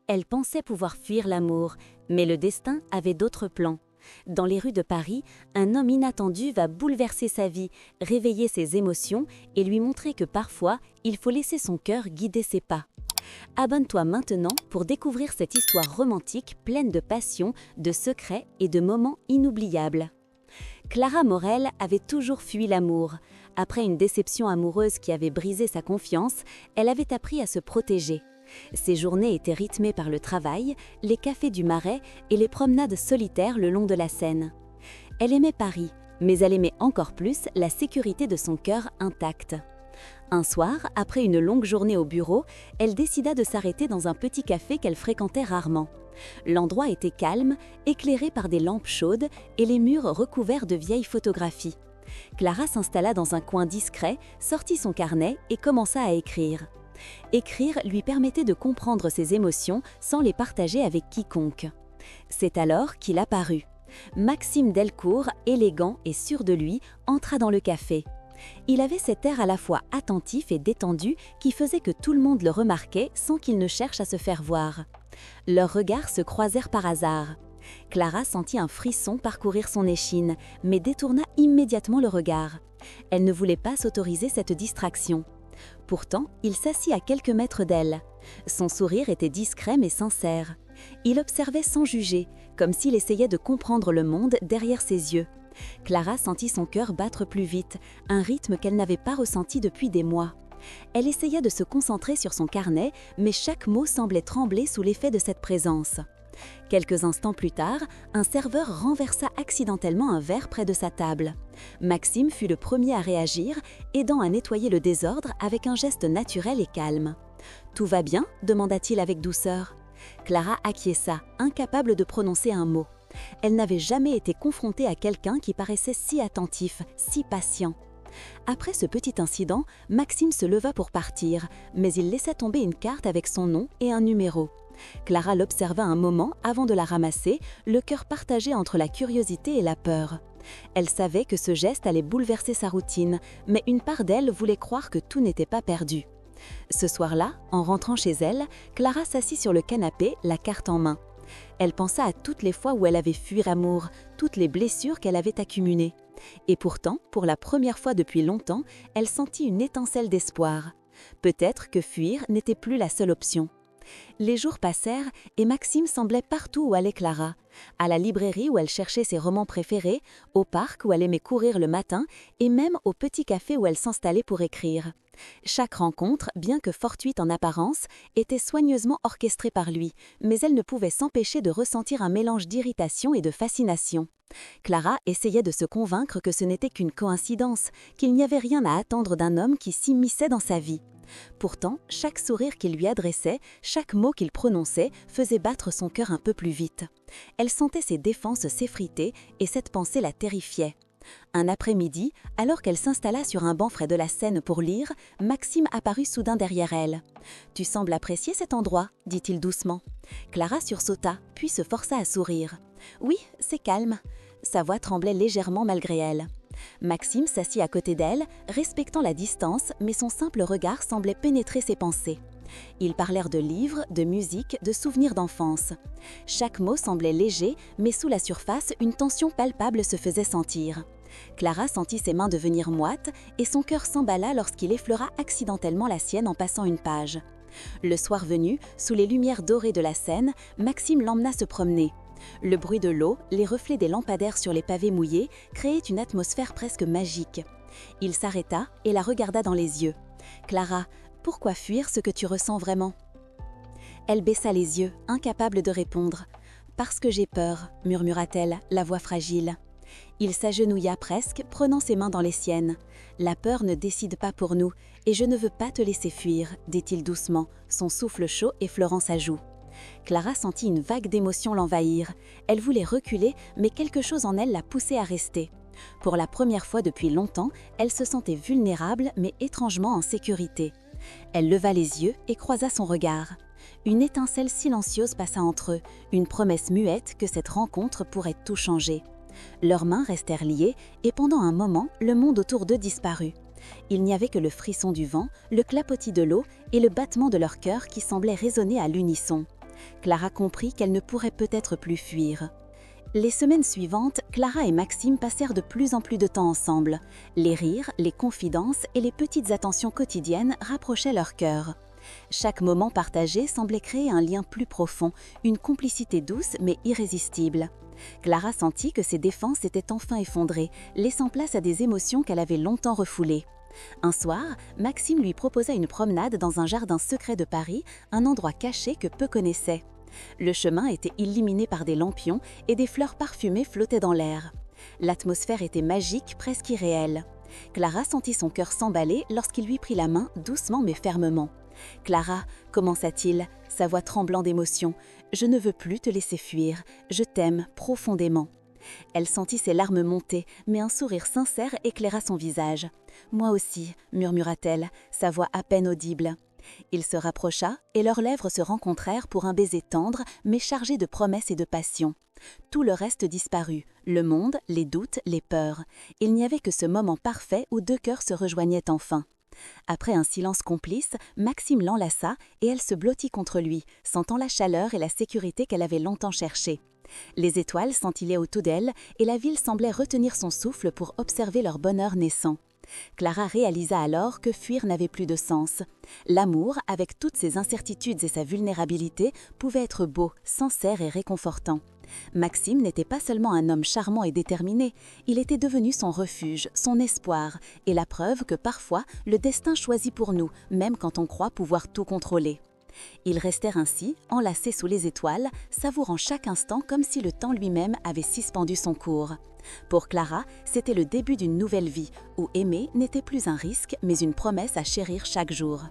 Elle pensait pouvoir fuir l'amour, mais le destin avait d'autres plans. Dans les rues de Paris, un homme inattendu va bouleverser sa vie, réveiller ses émotions et lui montrer que parfois, il faut laisser son cœur guider ses pas. Abonne-toi maintenant pour découvrir cette histoire romantique pleine de passion, de secrets et de moments inoubliables. Clara Morel avait toujours fui l'amour. Après une déception amoureuse qui avait brisé sa confiance, elle avait appris à se protéger. Ses journées étaient rythmées par le travail, les cafés du Marais et les promenades solitaires le long de la Seine. Elle aimait Paris, mais elle aimait encore plus la sécurité de son cœur intact. Un soir, après une longue journée au bureau, elle décida de s'arrêter dans un petit café qu'elle fréquentait rarement. L'endroit était calme, éclairé par des lampes chaudes et les murs recouverts de vieilles photographies. Clara s'installa dans un coin discret, sortit son carnet et commença à écrire. Écrire lui permettait de comprendre ses émotions sans les partager avec quiconque. C'est alors qu'il apparut. Maxime Delcourt, élégant et sûr de lui, entra dans le café. Il avait cet air à la fois attentif et détendu qui faisait que tout le monde le remarquait sans qu'il ne cherche à se faire voir. Leurs regards se croisèrent par hasard. Clara sentit un frisson parcourir son échine, mais détourna immédiatement le regard. Elle ne voulait pas s'autoriser cette distraction. Pourtant, il s'assit à quelques mètres d'elle. Son sourire était discret mais sincère. Il observait sans juger, comme s'il essayait de comprendre le monde derrière ses yeux. Clara sentit son cœur battre plus vite, un rythme qu'elle n'avait pas ressenti depuis des mois. Elle essaya de se concentrer sur son carnet, mais chaque mot semblait trembler sous l'effet de cette présence. Quelques instants plus tard, un serveur renversa accidentellement un verre près de sa table. Maxime fut le premier à réagir, aidant à nettoyer le désordre avec un geste naturel et calme. « Tout va bien ?» demanda-t-il avec douceur. Clara acquiesça, incapable de prononcer un mot. Elle n'avait jamais été confrontée à quelqu'un qui paraissait si attentif, si patient. Après ce petit incident, Maxime se leva pour partir, mais il laissa tomber une carte avec son nom et un numéro. Clara l'observa un moment avant de la ramasser, le cœur partagé entre la curiosité et la peur. Elle savait que ce geste allait bouleverser sa routine, mais une part d'elle voulait croire que tout n'était pas perdu. Ce soir-là, en rentrant chez elle, Clara s'assit sur le canapé, la carte en main. Elle pensa à toutes les fois où elle avait fui l'amour, toutes les blessures qu'elle avait accumulées. Et pourtant, pour la première fois depuis longtemps, elle sentit une étincelle d'espoir. Peut-être que fuir n'était plus la seule option. Les jours passèrent et Maxime semblait partout où allait Clara. À la librairie où elle cherchait ses romans préférés, au parc où elle aimait courir le matin et même au petit café où elle s'installait pour écrire. Chaque rencontre, bien que fortuite en apparence, était soigneusement orchestrée par lui, mais elle ne pouvait s'empêcher de ressentir un mélange d'irritation et de fascination. Clara essayait de se convaincre que ce n'était qu'une coïncidence, qu'il n'y avait rien à attendre d'un homme qui s'immisçait dans sa vie. Pourtant, chaque sourire qu'il lui adressait, chaque mot qu'il prononçait faisait battre son cœur un peu plus vite. Elle sentait ses défenses s'effriter et cette pensée la terrifiait. Un après-midi, alors qu'elle s'installa sur un banc près de la Seine pour lire, Maxime apparut soudain derrière elle. « Tu sembles apprécier cet endroit » dit-il doucement. Clara sursauta, puis se força à sourire. « Oui, c'est calme. » Sa voix tremblait légèrement malgré elle. Maxime s'assit à côté d'elle, respectant la distance, mais son simple regard semblait pénétrer ses pensées. Ils parlèrent de livres, de musique, de souvenirs d'enfance. Chaque mot semblait léger, mais sous la surface, une tension palpable se faisait sentir. Clara sentit ses mains devenir moites et son cœur s'emballa lorsqu'il effleura accidentellement la sienne en passant une page. Le soir venu, sous les lumières dorées de la Seine, Maxime l'emmena se promener. Le bruit de l'eau, les reflets des lampadaires sur les pavés mouillés créaient une atmosphère presque magique. Il s'arrêta et la regarda dans les yeux. « Clara, pourquoi fuir ce que tu ressens vraiment ?» Elle baissa les yeux, incapable de répondre. « Parce que j'ai peur » murmura-t-elle, la voix fragile. Il s'agenouilla presque, prenant ses mains dans les siennes. « La peur ne décide pas pour nous, et je ne veux pas te laisser fuir » dit-il doucement, son souffle chaud effleurant sa joue. Clara sentit une vague d'émotion l'envahir. Elle voulait reculer, mais quelque chose en elle la poussait à rester. Pour la première fois depuis longtemps, elle se sentait vulnérable, mais étrangement en sécurité. Elle leva les yeux et croisa son regard. Une étincelle silencieuse passa entre eux, une promesse muette que cette rencontre pourrait tout changer. Leurs mains restèrent liées et pendant un moment, le monde autour d'eux disparut. Il n'y avait que le frisson du vent, le clapotis de l'eau et le battement de leur cœur qui semblaient résonner à l'unisson. Clara comprit qu'elle ne pourrait peut-être plus fuir. Les semaines suivantes, Clara et Maxime passèrent de plus en plus de temps ensemble. Les rires, les confidences et les petites attentions quotidiennes rapprochaient leurs cœurs. Chaque moment partagé semblait créer un lien plus profond, une complicité douce mais irrésistible. Clara sentit que ses défenses étaient enfin effondrées, laissant place à des émotions qu'elle avait longtemps refoulées. Un soir, Maxime lui proposa une promenade dans un jardin secret de Paris, un endroit caché que peu connaissaient. Le chemin était illuminé par des lampions et des fleurs parfumées flottaient dans l'air. L'atmosphère était magique, presque irréelle. Clara sentit son cœur s'emballer lorsqu'il lui prit la main doucement mais fermement. « Clara » commença-t-il, sa voix tremblant d'émotion, « je ne veux plus te laisser fuir, je t'aime profondément. » Elle sentit ses larmes monter, mais un sourire sincère éclaira son visage. « Moi aussi » murmura-t-elle, sa voix à peine audible. Il se rapprocha et leurs lèvres se rencontrèrent pour un baiser tendre mais chargé de promesses et de passion. Tout le reste disparut, le monde, les doutes, les peurs. Il n'y avait que ce moment parfait où deux cœurs se rejoignaient enfin. Après un silence complice, Maxime l'enlaça et elle se blottit contre lui, sentant la chaleur et la sécurité qu'elle avait longtemps cherchée. Les étoiles scintillaient autour d'elle et la ville semblait retenir son souffle pour observer leur bonheur naissant. Clara réalisa alors que fuir n'avait plus de sens. L'amour, avec toutes ses incertitudes et sa vulnérabilité, pouvait être beau, sincère et réconfortant. Maxime n'était pas seulement un homme charmant et déterminé, il était devenu son refuge, son espoir, et la preuve que parfois le destin choisit pour nous, même quand on croit pouvoir tout contrôler. Ils restèrent ainsi, enlacés sous les étoiles, savourant chaque instant comme si le temps lui-même avait suspendu son cours. Pour Clara, c'était le début d'une nouvelle vie, où aimer n'était plus un risque, mais une promesse à chérir chaque jour.